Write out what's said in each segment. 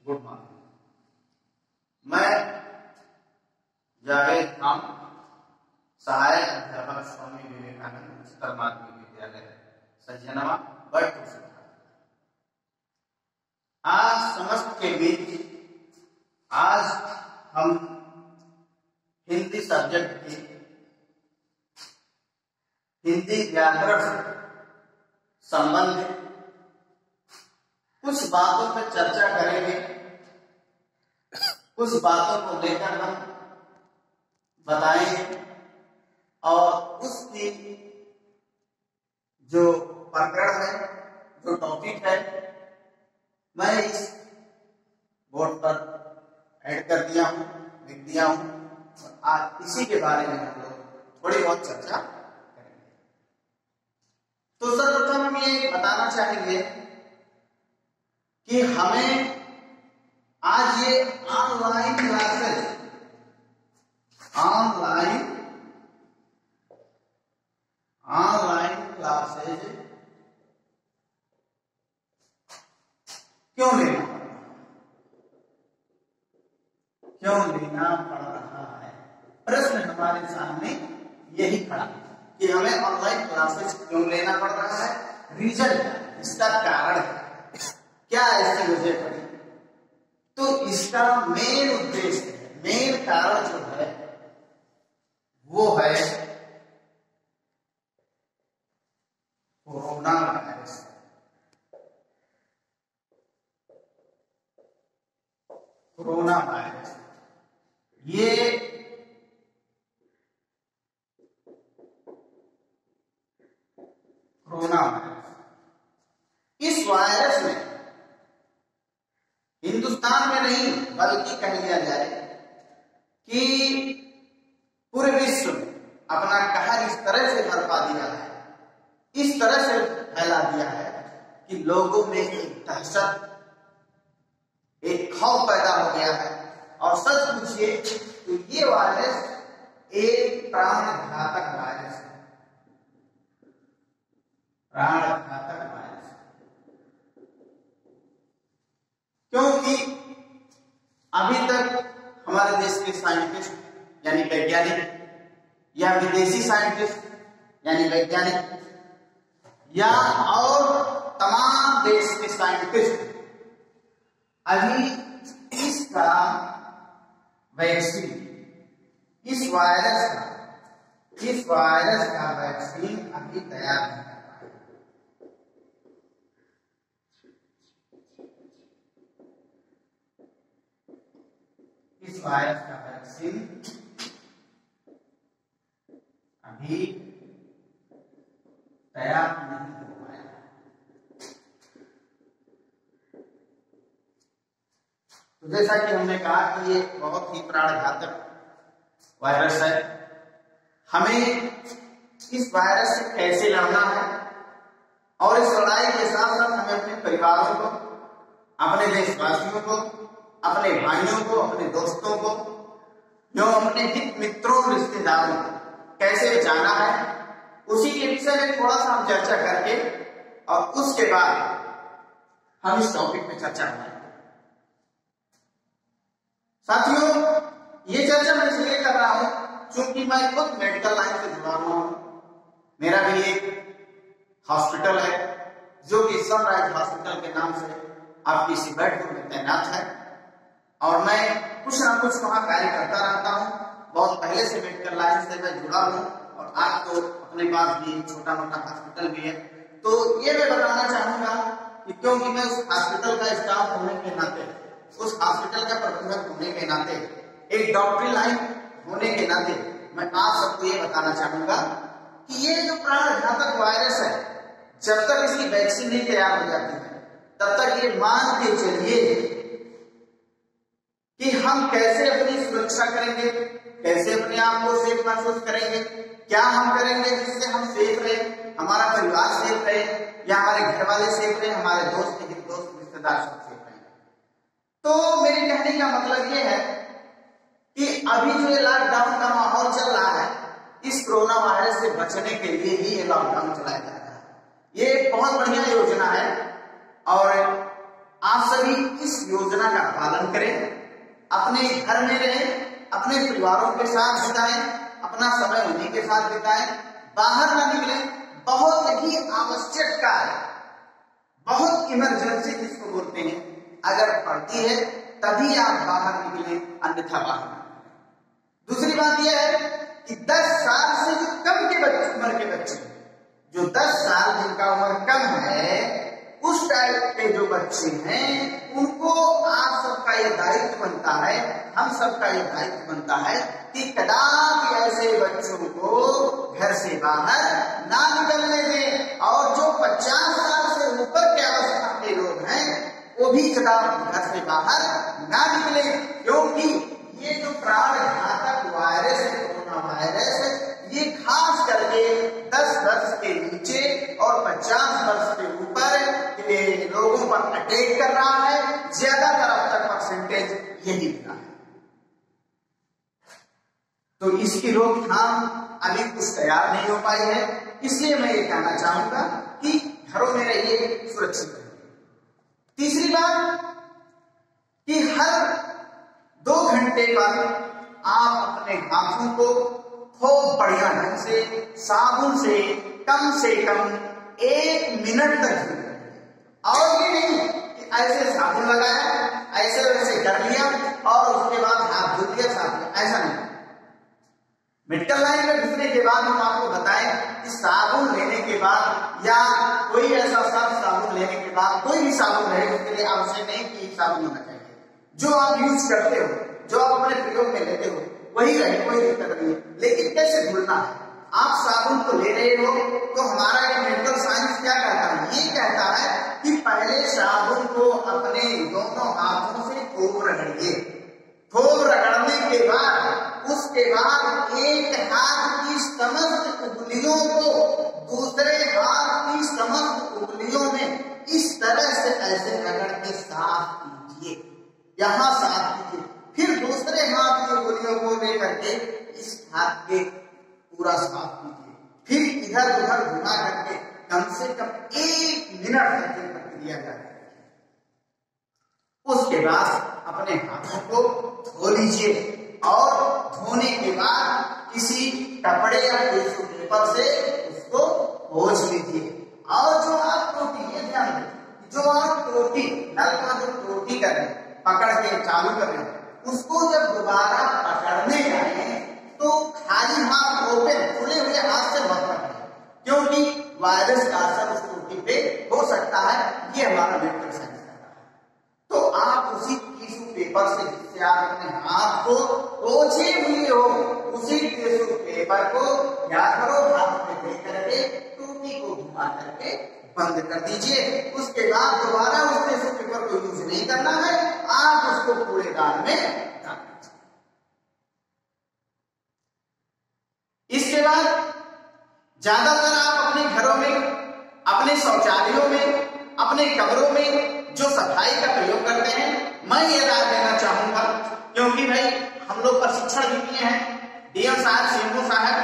Good morning. मैं जावेद खान, सहायक अध्यापक स्वामी विवेकानंद उच्चतर माध्यमिक विद्यालय सज्जनवा बड़पुर से। आज समस्त के बीच आज हम हिंदी सब्जेक्ट की हिंदी व्याकरण से संबंधित कुछ बातों पर चर्चा करेंगे। कुछ बातों को लेकर हम बताएंगे और उसकी जो प्रकरण है, जो टॉपिक है, मैं इस बोर्ड पर ऐड कर दिया हूं, लिख दिया हूं और आज इसी के बारे में हम लोग थोड़ी बहुत चर्चा करेंगे। तो सर्वप्रथम हम ये बताना चाहेंगे कि हमें आज ये ऑनलाइन क्लासेस क्यों लेना पड़ रहा है। प्रश्न हमारे सामने यही खड़ा है कि हमें ऑनलाइन क्लासेस क्यों लेना पड़ रहा है। रीजन, इसका कारण क्या ऐसी वजह पड़ी। तो इसका मेन उद्देश्य, मेन कारण जो है वो है कोरोना वायरस। कोरोना वायरस ये कोरोना वायरस, इस वायरस में हिंदुस्तान में नहीं बल्कि कह लिया जाए कि पूरे विश्व में अपना कहर इस तरह से बरपा दिया है, इस तरह से फैला दिया है कि लोगों में एक दहशत, एक खौफ पैदा हो गया है। और सच पूछिए तो ये वायरस एक प्राणघातक वायरस है, प्राणघातक वायरस। क्योंकि अभी तक हमारे देश के साइंटिस्ट यानी वैज्ञानिक या विदेशी साइंटिस्ट यानी वैज्ञानिक या और तमाम देश के साइंटिस्ट अभी इसका वैक्सीन, इस वायरस का वैक्सीन अभी तैयार नहीं कर पाए। इस वायरस का वैक्सीन अभी तैयार नहीं हो पाया। तो जैसा कि हमने कहा कि ये बहुत ही प्राणघातक वायरस है। हमें इस वायरस से कैसे लड़ना है और इस लड़ाई के साथ साथ हमें अपने परिवारों को, अपने देशवासियों को, अपने भाइयों को, अपने दोस्तों को, जो अपने हित मित्रों, रिश्तेदारों को कैसे बचाना है, उसी के विषय में थोड़ा सा हम चर्चा करके और उसके बाद हम इस टॉपिक पे चर्चा करेंगे। साथियों, ये चर्चा मैं इसलिए कर रहा हूं क्योंकि मैं खुद मेडिकल लाइन से जुड़ा हुआ हूं। मेरा भी एक हॉस्पिटल है जो कि सनराइज हॉस्पिटल के नाम से आपकी इसी बेडरूम में तैनात है और मैं कुछ ना कुछ वहां कार्य करता रहता हूं। बहुत पहले से मेडिकल लाइन से मैं जुड़ा हूं और आज तो अपने पास भी छोटा मोटा हॉस्पिटल भी है। तो ये मैं बताना चाहूंगा कि क्योंकि मैं उस हॉस्पिटल का स्टाफ होने के नाते, उस हॉस्पिटल का प्रबंधक होने के नाते, एक डॉक्टरी लाइन होने के नाते मैं आप सबको ये बताना चाहूंगा कि ये जो प्राणघातक वायरस है, जब तक इसकी वैक्सीन नहीं तैयार हो जाती है तब तक ये मान के चलिए कि हम कैसे अपनी सुरक्षा करेंगे, कैसे अपने आप को सेफ महसूस करेंगे, क्या हम करेंगे जिससे हम सेफ रहे, हमारा परिवार सेफ रहे या हमारे घर वाले सेफ रहे, हमारे दोस्त, रिश्तेदार सब सेफ रहे। तो मेरे कहने का मतलब ये है कि अभी जो ये लॉकडाउन का माहौल चल रहा है, इस कोरोना वायरस से बचने के लिए ही ये लॉकडाउन चलाया जा रहा है। ये एक बहुत बढ़िया योजना है और आप सभी इस योजना का पालन करें, अपने घर में रहें, अपने परिवारों के साथ बिताएं, अपना समय उन्हीं के साथ बिताएं, बाहर ना निकलें। बहुत ही आवश्यक कार्य, बहुत इमरजेंसी जिसको बोलते हैं, अगर पड़ती है तभी आप बाहर निकलें, अन्यथा बाहर ना निकलें। दूसरी बात यह है कि 10 साल से जो कम के उम्र के बच्चे, जो 10 साल जिनका उम्र कम है, उस टाइप के जो बच्चे हैं, उनको आप सबका ये दायित्व बनता है, हम सबका ये दायित्व बनता है कि कदापि ऐसे बच्चों को घर से बाहर ना निकलने दें। और जो 50 साल से ऊपर के अवस्था के लोग हैं, वो भी कदापि घर से बाहर ना निकले, क्योंकि ये जो प्राणघातक वायरस है, कोरोना वायरस, ये खास करके 10 वर्ष के नीचे और 50 वर्ष के ऊपर के लोगों पर अटैक कर रहा है। ज्यादातर अब तक परसेंटेज यही मिला है। तो इसकी रोकथाम अभी कुछ तैयार नहीं हो पाई है, इसलिए मैं ये कहना चाहूंगा कि घरों में रहिए, सुरक्षित रहिए। तीसरी बात कि हर 2 घंटे पर आप अपने हाथों को खूब बढ़िया ढंग से साबुन से कम 1 मिनट तक धुएं। और ये नहीं कि ऐसे साबुन लगाया, ऐसे वैसे कर लिया और उसके बाद हाथ धो दिया साबुन, ऐसा नहीं। मेडिकल लाइन में घुसने के बाद हम आपको बताएं कि साबुन लेने के बाद या कोई ऐसा साबुन लेने के बाद, कोई भी साबुन है उसके लिए आवश्यक नहीं कि साबुन होना चाहिए। जो आप यूज करते हो, जो आप अपने प्रयोग में लेते हो, वही रहे, कोई दिक्कत नहीं। लेकिन कैसे धुलना है? आप साबुन को ले रहे हो तो हमारा एक मेडिकल साइंस क्या कहता है? ये कहता है कि पहले साबुन को अपने दोनों हाथों से खूब रगड़िए। खूब रगड़ने के बाद उसके बाद एक हाथ की समस्त उंगलियों को दूसरे हाथ की समस्त उंगलियों में इस तरह से ऐसे रगड़ के साफ कीजिए, यहाँ साफ कीजिए। फिर दूसरे हाथ की उंगलियों को लेकर के इस हाथ के पूरा साफ कीजिए। फिर इधर उधर घुमा करके कम से कम 1 मिनट तक ये प्रक्रिया करें। उसके बाद अपने हाथों को धो लीजिए और धोने के बाद किसी कपड़े या टिश्यू पेपर से उसको पोंछ लीजिए। और जो आप टोटी, ये ध्यान रखिए, जो आप टोटी नल का जो टोटी कर रहे हैं, पकड़ के चालू कर रहे हैं, उसको जब दोबारा पकड़ने जाए तो खाली हाथ, ओपन खुले हुए हाथ से मत पकड़ें, क्योंकि वायरस का असर उस टोटी पे हो सकता है। ये हमारा मेडिकल साइंस कहता है। तो आप उसी टिश्यू पेपर से जिससे आप अपने हाथ को पोंछे हुए हो, उसी टिश्यू पेपर को क्या करो, हाथ में दे करके टोटी को घुमा करके बंद कर दीजिए। उसके बाद दोबारा उस टिश्यू पेपर को यूज नहीं करना है, आप उसको कूड़ेदान में डाल दीजिए। इसके बाद ज्यादातर आप अपने घरों में, अपने शौचालयों में, अपने कमरों में जो सफाई का प्रयोग करते हैं, मैं ये राय देना चाहूंगा, क्योंकि भाई हम लोग प्रशिक्षण भी किए हैं, डीएम साहब, सीएमओ साहब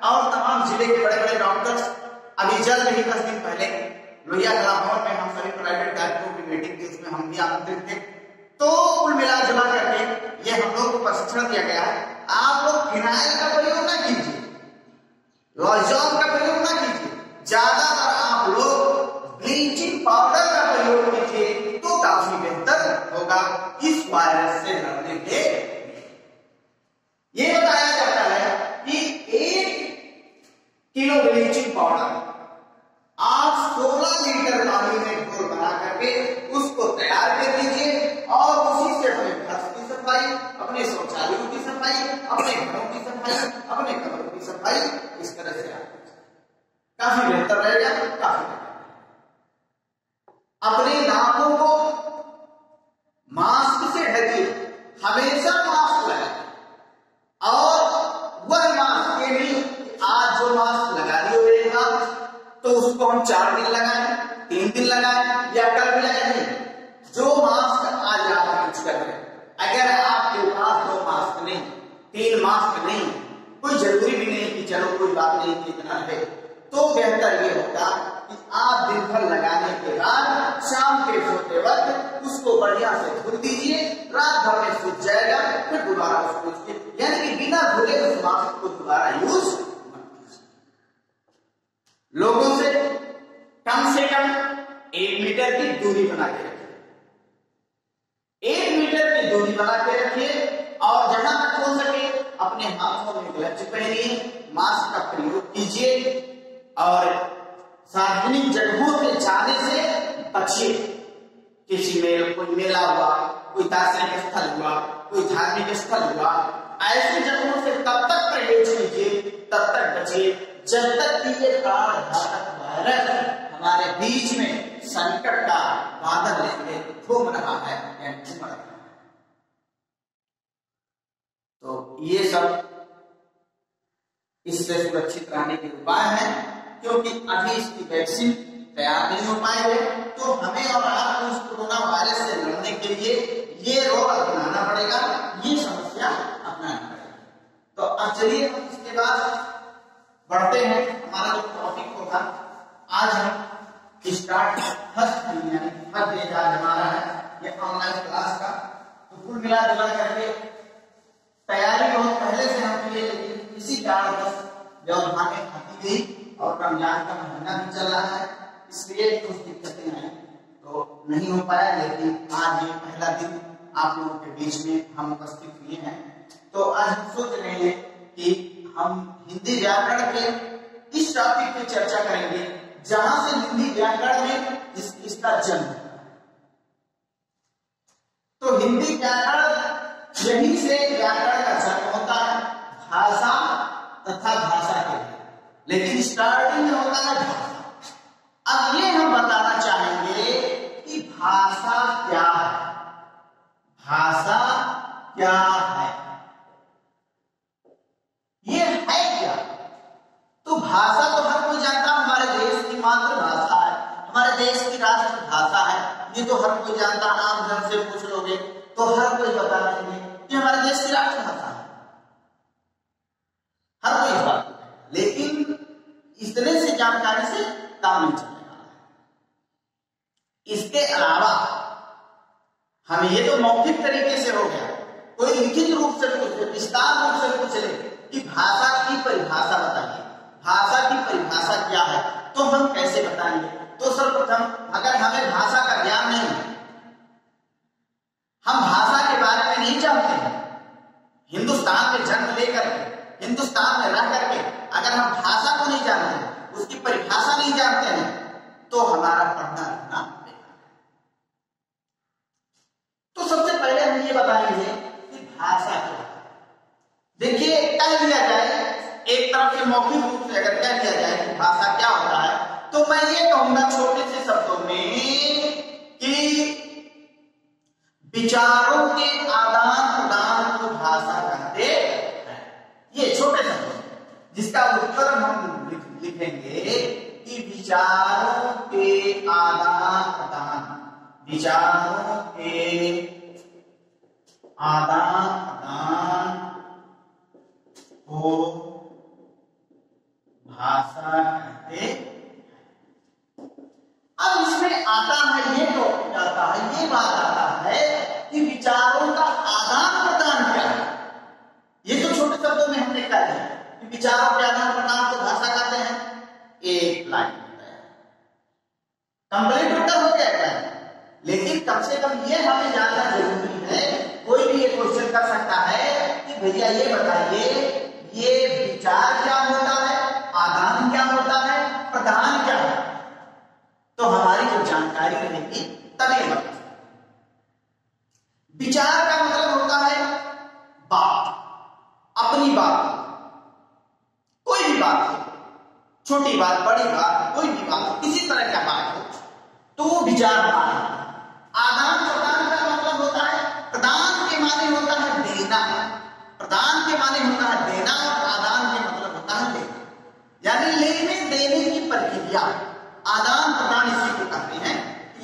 और तमाम जिले के बड़े बड़े डॉक्टर्स। अभी जल्द ही 10 दिन पहले लोहिया कला भवन में हम सभी प्राइवेट डॉक्टरों की मीटिंग थी, उसमें हम भी आमंत्रित थे। तो कुल मिला जुला करके ये हम लोग को प्रशिक्षण दिया गया है, आप लोग फिनाइल का प्रयोग ना कीजिए, लॉजॉल का प्रयोग ना कीजिए, ज्यादातर आप लोग ब्लीचिंग पाउडर का प्रयोग कीजिए, तो काफी बेहतर होगा इस वायरस से लड़ने के। ये बताया जाता है कि 1 किलो ब्लीचिंग पाउडर आप 16 लीटर पानी में घोल बना करके उसको तैयार कर लीजिए और उसी से अपने फर्श की सफाई, अपने शौचालयों की सफाई, अपने घरों की सफाई, अपने कमरों की सफाई, इस तरह से आप काफी बेहतर रहेगा। काफी बेहतर। अपने नाकों को मास्क से ढकिए, हमेशा मास्क लगाए। और वह मास्क के लिए आज जो मास्क लगा लिया तो उसको हम 4 दिन लगाएं, 3 दिन लगाएं या कल भी लगाएं। जो मास्क आज आप यूज कर रहे हैं, अगर आपके पास 2 मास्क नहीं, 3 मास्क नहीं, कोई जरूरी भी नहीं कि चलो कोई बात नहीं कितना है, तो बेहतर ये होगा कि आप दिन भर लगाने के बाद शाम के सोते वक्त उसको बढ़िया से धुल दीजिए, रात भर में सूख जाएगा, फिर दोबारा उसको यानी कि बिना धुले उस मास्क को दोबारा यूज मत कीजिए। लोगों से कम 1 मीटर की दूरी बना के रखिए, 1 मीटर की दूरी बना के रखिए, और जहां तक हो सके अपने हाथों में ग्लव्स पहनिए, मास्क का प्रयोग कीजिए, और सार्वजनिक जगहों पे जाने से बचिए। किसी में कोई मेला हुआ, कोई दार्शनिक स्थल हुआ, कोई धार्मिक स्थल हुआ, ऐसी जगहों से तब तक परहेज कीजिए, तब तक बचिए जब तक कि ये प्राणघातक वायरस हमारे बीच में संकट का बादल लेके घूम रहा है या घूम रहा है। तो ये सब इससे सुरक्षित रहने के उपाय हैं, क्योंकि अभी इसकी वैक्सीन तैयार नहीं हो पाए हुए, तो हमें और आपको इस कोरोना वायरस से लड़ने के लिए ये रोग अपनाना पड़ेगा, ये समस्या अपनानी पड़ेगी। तो अब चलिए हम इसके बाद बढ़ते हैं। हमारा जो टॉपिक होगा आज हम स्टार्ट फर्स्ट डे आज हमारा है ये ऑनलाइन क्लास का। तो कुल मिला जुला करके तैयारी बहुत पहले से हम किए, लेकिन इसी कारणवश व्यवधान खाती गई और रमजान का महीना भी चल रहा है, इसलिए कुछ दिक्कतें आई तो नहीं हो पाया। लेकिन आज ये पहला दिन आप लोगों के बीच में हम उपस्थित हुए हैं। तो आज हम सोच रहे हैं कि हम हिंदी व्याकरण के इस टॉपिक पे चर्चा करेंगे जहां से हिंदी व्याकरण में इसका जन्म। तो हिंदी व्याकरण यहीं से व्याकरण का जन्म होता है, भाषा तथा भाषा के लिए, लेकिन स्टार्टिंग में होता है भाषा। अब ये हम बताना चाहेंगे कि भाषा क्या है, भाषा क्या है, ये है क्या। तो भाषा तो हर कोई जानता है, हमारे देश की मातृभाषा है, हमारे देश की राष्ट्र भाषा है, ये तो हर कोई जानता है। आम जन से पूछ लोगे तो हर कोई बता देंगे कि हमारे देश की राष्ट्र भाषा है, हर कोई बात। लेकिन इतने से जानकारी से काम नहीं चलेगा। इसके अलावा हम ये तो मौखिक तरीके से हो गया, कोई लिखित रूप से पूछे, विस्तार रूप से पूछ ले कि भाषा की परिभाषा बताइए, भाषा की परिभाषा क्या है, तो हम कैसे बताएंगे। तो सर्वप्रथम अगर हमें भाषा का ज्ञान नहीं है, हम भाषा के बारे में नहीं जानते हैं, हिंदुस्तान में जन्म लेकर के, हिंदुस्तान में रह करके अगर हम भाषा को नहीं जानते, उसकी परिभाषा नहीं जानते हैं, तो हमारा पढ़ना लिखना बेकार है। तो सबसे पहले हम ये बताएंगे कि भाषा क्या है। देखिए, कह दिया जाए एक तरफ से मौखिक रूप से अगर कह दिया जाए कि भाषा क्या होता है, तो मैं ये कहूंगा छोटे से शब्दों में कि विचारों के आदान प्रदान को भाषा कहते हैं। ये छोटे शब्द, जिसका उत्तर हम लिखेंगे कि विचारों के आदान प्रदान, विचारों के आदान प्रदान को भाषा कहते हैं। अब इसमें आता है ये टॉपिक आता है, ये बात आता है कि विचारों का आदान प्रदान क्या है। ये तो छोटे शब्दों में हमने कहा है कि विचारों के आदान प्रदान को भाषा कहते हैं। एक लाइन कंप्लीट उत्तर हो गया है, लेकिन कम से कम ये हमें जानना जरूरी है। कोई भी ये क्वेश्चन कर सकता है कि भैया ये बताइए ये विचार क्या होता है, आदान क्या होता है, प्रदान क्या है। तो हमारी जो जानकारी रहेगी तभी बता। विचार का मतलब होता है बात, अपनी बात, कोई भी बात हो, छोटी बात, बड़ी बात, कोई भी बात हो, किसी तरह का बात हो, तो वो विचार है। आदान प्रदान का मतलब होता है, प्रदान के माने होता है देना, प्रदान के माने होता है देना, और आदान के मतलब होता है लेना, यानी लेने देने की प्रक्रिया। आदान प्रदान इसी को कहते हैं,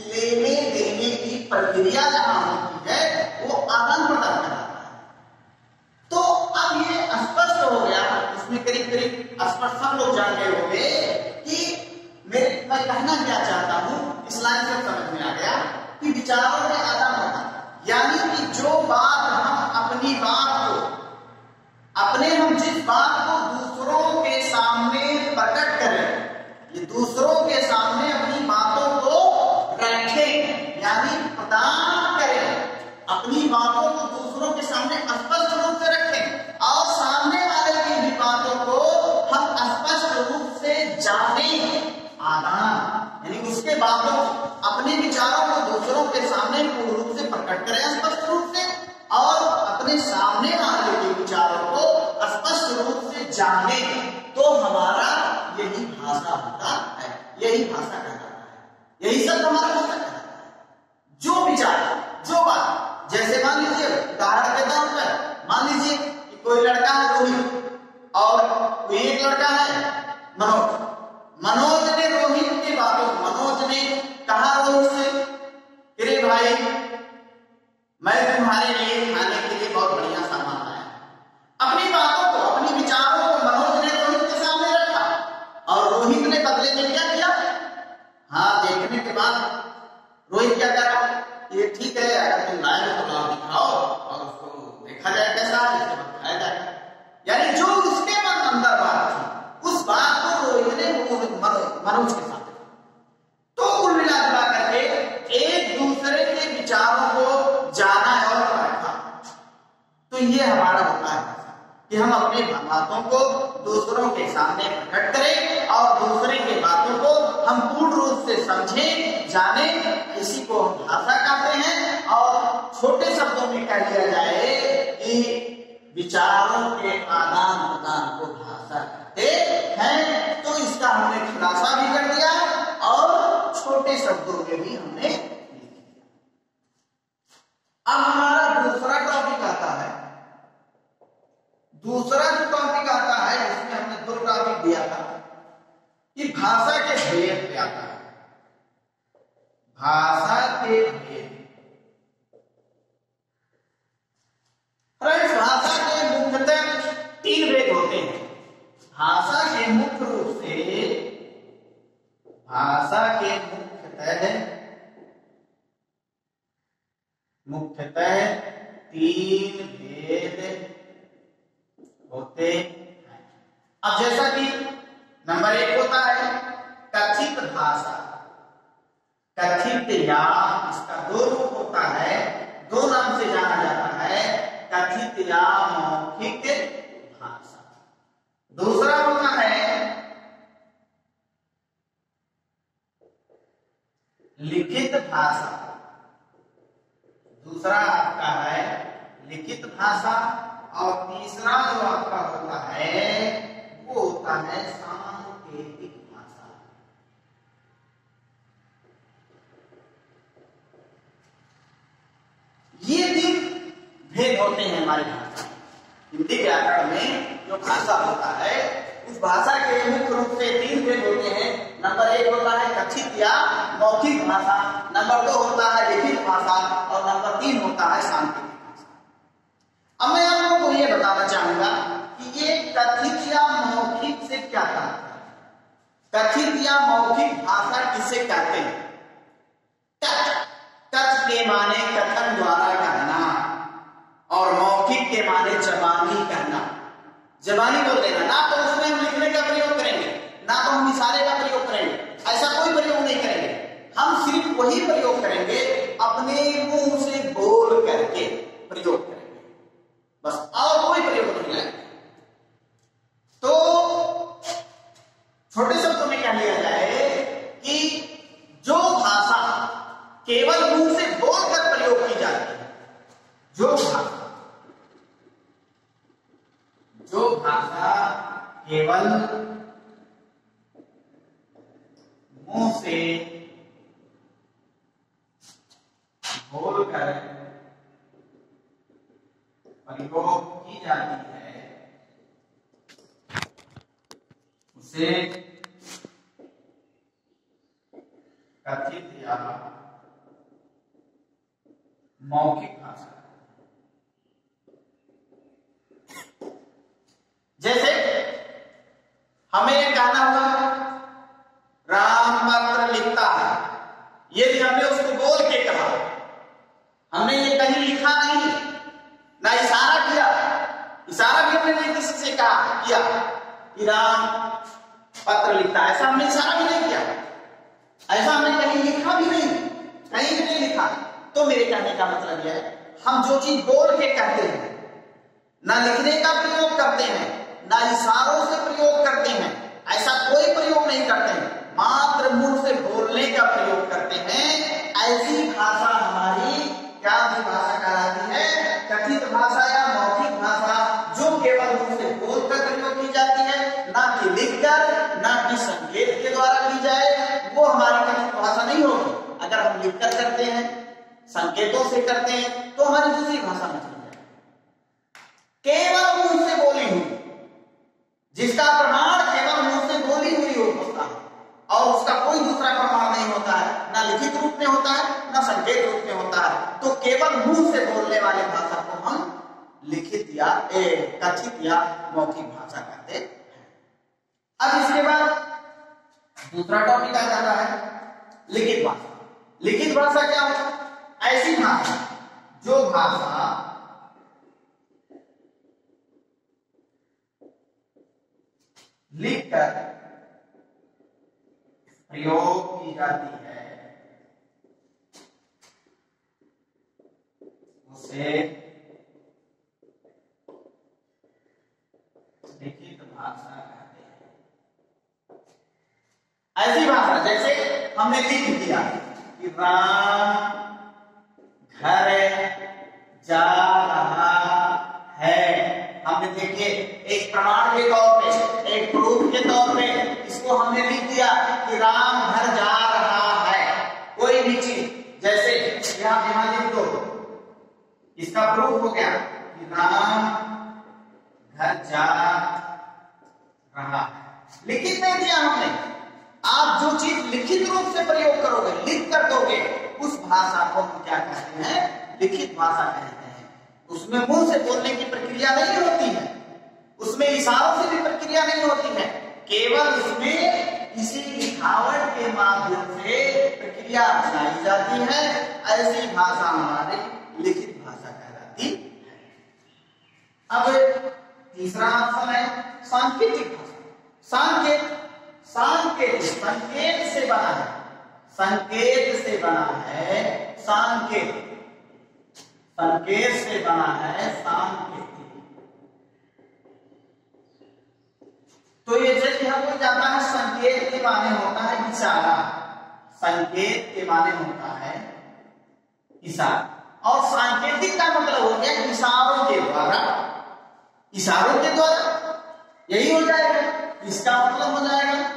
लेने देने की प्रक्रिया जहां होती है वो आदान प्रदान कहलाता है। तो अब ये स्पष्ट हो गया, इसमें करीब करीब स्पष्ट सब लोग जान गए होंगे कि मैं कहना क्या चाहता हूं। इस लाइन से समझ में आ गया बात को दूसरों के सामने प्रकट करें, ये दूसरों के सामने अपनी बातों को रखें, यानी प्रदान करें, अपनी बातों को दूसरों के सामने स्पष्ट रूप से रखें और सामने वाले की भी बातों को हम स्पष्ट रूप से जानें। आदान यानी उसके बातों, अपने विचारों को दूसरों के सामने पूर्ण रूप से प्रकट करें स्पष्ट रूप से, और अपने सामने वाले के विचारों को स्पष्ट रूप से जाने, तो हमारा यही भाषा होता है, यही भाषा कहलाता है, यही सब हमारा भाषा कहलाता है। जो विचार, जो बात, जैसे मान लीजिए उदाहरण के तौर पर मान लीजिए कि कोई लड़का है रोहित और कोई एक लड़का है मनोज। मनोज ने रोहित की बातों, मनोज ने कहा रोहित से, अरे भाई मैं तुम्हारे लिए खाने के लिए बहुत बढ़िया सामान लाया। अपनी बातों को, अपनी विचारों को मनोज ने रोहित के सामने रखा और रोहित ने बदले में क्या किया? हाँ, देखने के बाद रोहित क्या करा, ये ठीक है, अगर तुम लाए हो तो लाओ, दिखाओ और उसको देखा जाए कैसा है, इसके बाद खाया जाए। यानी जो उसके मन अंदर बात थी, उस बात को रोहित ने मनोज के साथ, तो कुल मिला जुला करके एक दूसरे के विचारों को जाना और रखा। तो ये हमारा होता है कि हम अपने बातों को दूसरों के सामने प्रकट करें और दूसरे की बातों को हम पूर्ण रूप से समझें, जानें। इसी को हम भाषा कहते हैं। और छोटे शब्दों में कह दिया जाए कि विचारों के आदान प्रदान को भाषा कहते हैं। तो इसका हमने खुलासा भी कर दिया और छोटे शब्दों में भी हमने लिख दिया। अब हमारा दूसरा टॉपिक आता है, दूसरा जो टॉपिक आता है जिसमें हमने दो टॉपिक दिया था कि भाषा के भेद क्या आता है। भाषा के भेद, भाषा के मुख्यतः तीन भेद होते हैं। भाषा के मुख्य रूप से, भाषा के मुख्यतः तीन भेद होते हैं। अब जैसा कि नंबर एक होता है कथित भाषा, कथित या इसका दो रूप होता है, दो नाम से जाना जाता है, कथित या मौखिक भाषा। दूसरा होता है लिखित भाषा, दूसरा आपका है लिखित भाषा। और तीसरा जो आपका होता है वो होता है सांकेतिक भाषा। ये तीन भेद होते हैं हमारी भाषा। हिंदी व्याकरण में जो भाषा होता है उस भाषा के मुख्य रूप से तीन भेद होते हैं। नंबर एक होता है कथित या मौखिक भाषा, नंबर दो होता है लिखित भाषा और नंबर तीन होता है सांकेतिक भाषा। अब मैं आप लोगों को ये बताना चाहूंगा कि ये कथित या मौखिक से क्या कहता है। कथित या मौखिक भाषा किसे कहते हैं? कथ के माने कथन द्वारा कहना और मौखिक के माने जबानी कहना। जबानी बोल देना, ना तो उसमें हम लिखने का प्रयोग करेंगे, ना तो हम इशारे का प्रयोग करेंगे, ऐसा कोई प्रयोग नहीं करेंगे। हम सिर्फ वही प्रयोग करेंगे अपने मुंह से बोल करके प्रयोग करेंगे, बस, और कोई प्रयोग नहीं लाएंगे। तो छोटे शब्दों में कह लिया जाए कि जो भाषा केवल मुंह से बोलकर प्रयोग की जाती है, जो भाषा केवल मुंह से बोलकर प्रयोग की जाती है उसे कथित या मौखिक भाषा। जैसे हमें ये कहना हुआ राम पत्र लिखता है, यदि हमने उसको बोल के कहा, हमने ये कहीं लिखा नहीं, ना इशारा किया, इशारा भी हमने नहीं किसी से कहा किया कि राम पत्र लिखता, ऐसा हमने इशारा भी नहीं किया, ऐसा हमने कहीं लिखा भी नहीं, कहीं भी नहीं लिखा। तो मेरे कहने का मतलब यह है, हम जो चीज बोल के कहते हैं, ना लिखने का प्रयोग करते हैं, ना इशारों से प्रयोग करते हैं, ऐसा कोई प्रयोग नहीं करते हैं, मात्र मुंह से बोलने का प्रयोग करते हैं। ऐसी भाषा हमारी क्या भाषा कहलाती है? कथित भाषा या मौखिक भाषा, जो केवल मुंह से बोलकर प्रयोग की जाती है, ना कि लिखकर, ना कि संकेत के द्वारा की जाए, वो हमारी कथित भाषा नहीं होगी। अगर हम लिखकर करते हैं, संकेतों से करते हैं, तो हमारी दूसरी भाषा में चली जाएगी। केवल मुंह से बोली हुई, जिसका प्रमाण केवल मुंह से बोली हुई होता है और उसका कोई दूसरा प्रमाण नहीं होता है, ना लिखित रूप में होता है, ना संकेत रूप में होता है, तो केवल मुंह से बोलने वाली भाषा को हम लिखित या कथित या मौखिक भाषा कहते हैं। अब इसके बाद दूसरा टॉपिक आ जाता है लिखित भाषा। लिखित भाषा क्या होता है? ऐसी भाषा जो भाषा लिखकर प्रयोग की जाती है, उसे लिखित भाषा कहते हैं। ऐसी भाषा जैसे हमने लिख दिया कि राम घर जा रहा है, हमने देखिए एक प्रमाण के तौर पे, एक प्रूफ के तौर पे इसको हमने लिख दिया कि राम घर जा रहा है। कोई भी चीज जैसे यहां लिख दो, इसका प्रूफ हो गया कि राम घर जा रहा है। लिखित नहीं दिया हमने। आप जो चीज लिखित रूप से प्रयोग करोगे, लिख कर दोगे, उस भाषा को हम क्या कहते हैं? लिखित भाषा कहते हैं। उसमें मुंह से बोलने की प्रक्रिया नहीं होती है, उसमें इशारों से भी प्रक्रिया नहीं होती है, केवल उसमें किसी लिखावट के माध्यम से प्रक्रिया बनाई जाती है। ऐसी भाषा हमारी लिखित भाषा कहलाती है। अब तीसरा ऑप्शन है सांकेतिक भाषा। सांकेत से बना है, संकेत से बना है, संकेत से बना है सांकेतिक। तो ये जैसे हमको जाता है, संकेत के माने होता है इशारा, संकेत के माने होता है इशारा, और सांकेतिक का मतलब हो गया इशारों के द्वारा। इशारों के द्वारा यही हो जाएगा, इसका मतलब हो जाएगा